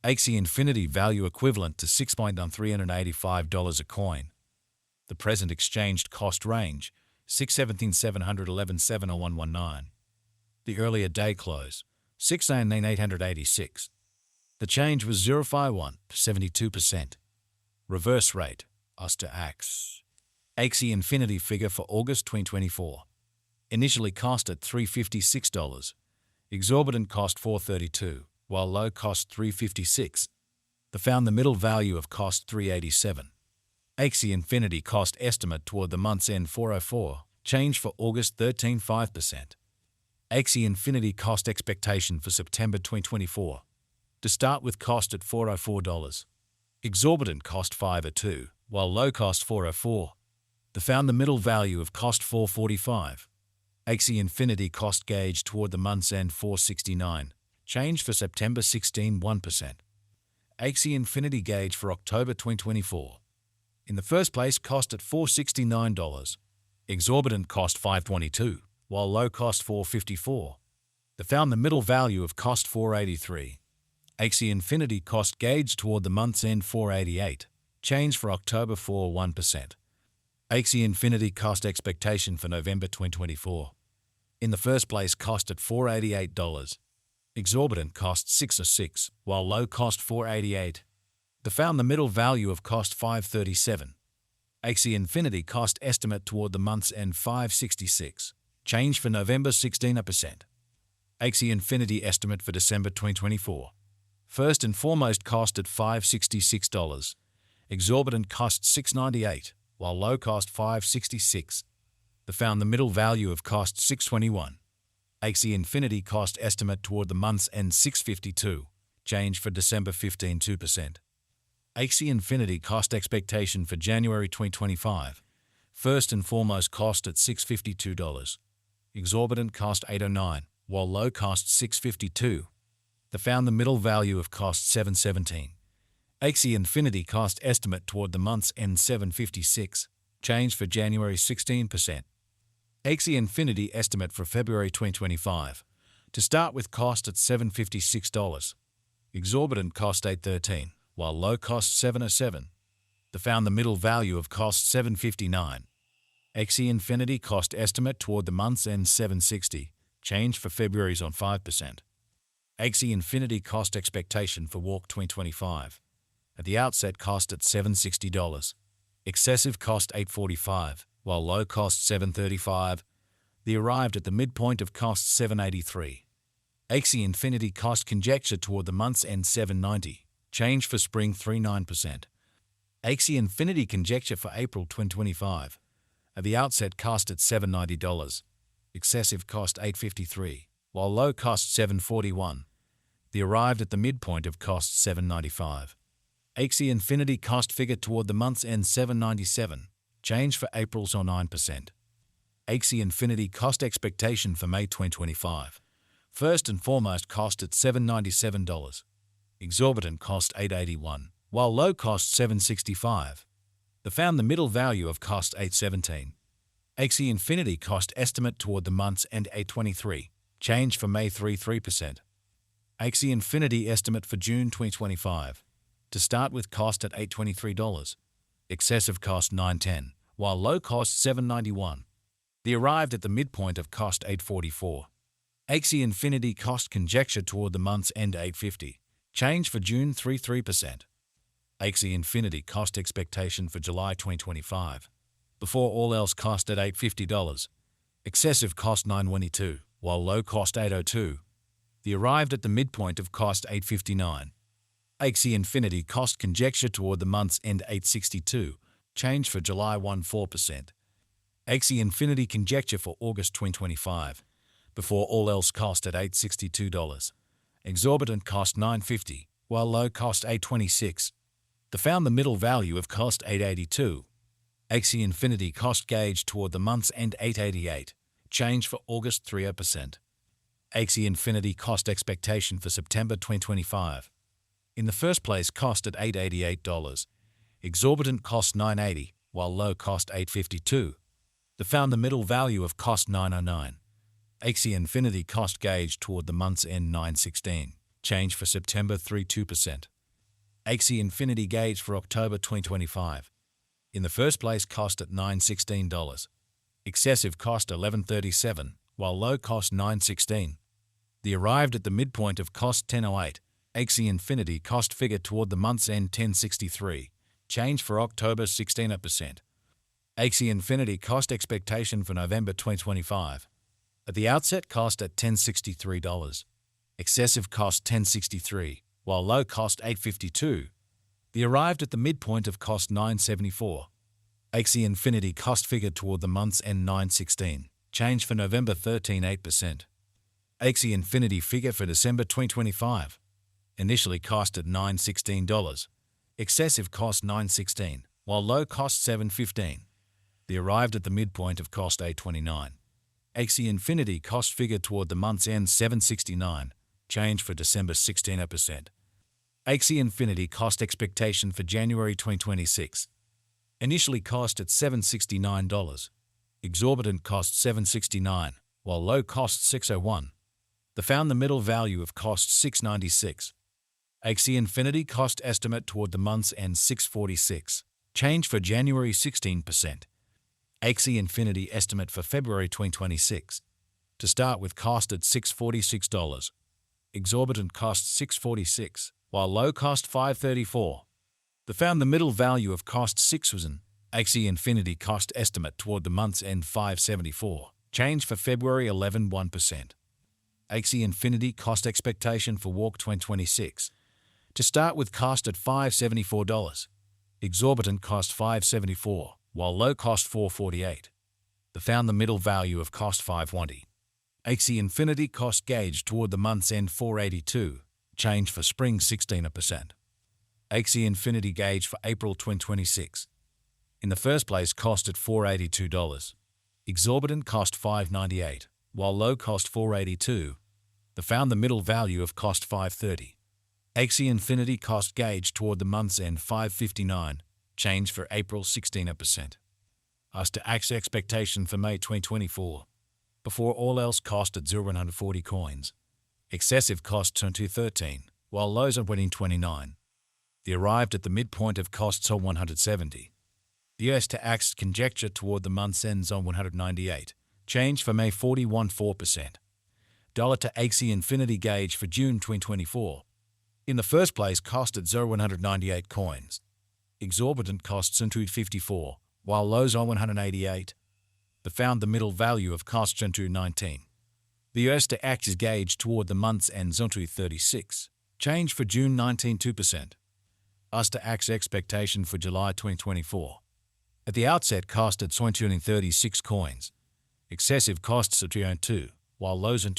Axie Infinity value equivalent to $6,385 a coin. The present exchanged cost range, 617,711,70119. The earlier day close, 6,886. The change was 051, 72%. Reverse rate, US to AX. Axie Infinity figure for August 2024. Initially cost at $356. Exorbitant cost $432, while low cost $356. They found the middle value of cost $387. Axie Infinity cost estimate toward the month's end $404, change for August 13.5%. Axie Infinity cost expectation for September 2024. To start with cost at $404. Exorbitant cost $502, while low cost $404. They found the middle value of cost $445. Axie Infinity cost gauge toward the month's end $469, change for September 16.1%. Axie Infinity gauge for October 2024. In the first place cost at $469. Exorbitant cost $522, while low cost $454. They found the middle value of cost $483. Axie Infinity cost gauge toward the month's end $488, change for October 4.1%. Axie Infinity cost expectation for November 2024. In the first place cost at $488. Exorbitant cost $606, while low cost $488. They found the middle value of cost $537. Axie Infinity cost estimate toward the month's end $566, change for November 16%. Axie Infinity estimate for December 2024. First and foremost cost at $566. Exorbitant cost $698, while low cost $566. They found the middle value of cost $621. Axie Infinity cost estimate toward the month's end $652, change for December 15.2%. Axie Infinity cost expectation for January 2025. First and foremost cost at $652. Exorbitant cost $809, while low cost $652. They found the middle value of cost $717. Axie Infinity cost estimate toward the month's end $756, change for January 16%. Axie Infinity estimate for February 2025. To start with cost at $756. Exorbitant cost $813, while low cost $707. They found the middle value of cost $759. Axie Infinity cost estimate toward the month's end $760, change for February's on 5%. Axie Infinity cost expectation for Walk 2025. At the outset cost at $760. Excessive cost $845, while low cost $735. They arrived at the midpoint of cost $783. Axie Infinity cost conjecture toward the month's end $790, change for spring 39%. Axie Infinity conjecture for April 2025. At the outset cost at $790. Excessive cost $853, while low cost $741. They arrived at the midpoint of cost $795. Axie Infinity cost figure toward the month's end $797, change for April's on 9%. Axie Infinity cost expectation for May 2025. First and foremost cost at $797. Exorbitant cost $881, while low cost $765. They found the middle value of cost $817. Axie Infinity cost estimate toward the month's end $823, change for May 3%. Axie Infinity estimate for June 2025. To start with cost at $823. Excessive cost $910, while low cost $791. They arrived at the midpoint of cost $844. Axie Infinity cost conjecture toward the month's end $850, change for June 3%. Axie Infinity cost expectation for July 2025. Before all else cost at $850. Excessive cost $922, while low cost $802. They arrived at the midpoint of cost $859. Axie Infinity cost conjecture toward the month's end $862, change for July 4%. Axie Infinity conjecture for August 2025. Before all else cost at $862. Exorbitant cost $950, while low cost $826. They found the middle value of cost $882. Axie Infinity cost gauge toward the month's end $888, change for August 3%. Axie Infinity cost expectation for September 2025. In the first place cost at $888. Exorbitant cost $980, while low cost $852. They found the middle value of cost $909. Axie Infinity cost gauge toward the month's end $916, change for September 2%. Axie Infinity Gauge for October 2025. In the first place, cost at $916. Excessive cost $1137, while low cost $916. The arrived at the midpoint of cost $1008. Axie Infinity cost figure toward the month's end $1063. Change for October 16%. Axie Infinity cost expectation for November 2025. At the outset, cost at $1063. Excessive cost $1063, while low cost $852. The arrived at the midpoint of cost $974. Axie Infinity cost figure toward the month's end $916. Change for November 13.8%. Axie Infinity figure for December 2025. Initially cost at $916. Excessive cost $916, while low cost $715. The arrived at the midpoint of cost $829. Axie Infinity cost figure toward the month's end $769. Change for December 16%. Axie Infinity cost expectation for January 2026. Initially cost at $769. Exorbitant cost $769, while low cost $601. The found the middle value of cost $696. Axie Infinity cost estimate toward the month's end $646. Change for January 16%. Axie Infinity estimate for February 2026. To start with, cost at $646. Exorbitant cost $646, while low cost $534. The found the middle value of cost $6,000. Axie Infinity cost estimate toward the month's end $574. Change for February 1%. Axie Infinity cost expectation for Walk 2026. To start with, cost at $574. Exorbitant cost $574, while low cost $448. The found the middle value of cost $520. Axie Infinity cost gauge toward the month's end $482. Change for spring 16%. Axie Infinity gauge for April 2026. In the first place, cost at $482. Exorbitant cost $598, while low cost $482. The found the middle value of cost $530. Axie Infinity cost gauge toward the month's end $559. Change for April 16%. As to Axie expectation for May 2024. Before all else, cost at 0.140 coins. Excessive cost $213, while lows are winning 29. The arrived at the midpoint of costs on 170. The US to Axie conjecture toward the month's ends on 198. Change for May 41.4%. Dollar to Axie Infinity gauge for June 2024. In the first place, cost at 0.198 coins. Exorbitant costs into 54, while lows on 188. The found the middle value of costs into 19. The US to Axie gauge toward the month's ends onto 36. Change for June 19.2%. As to Axie expectation for July 2024. At the outset, cost at 36 coins. Excessive costs at 202, while lows at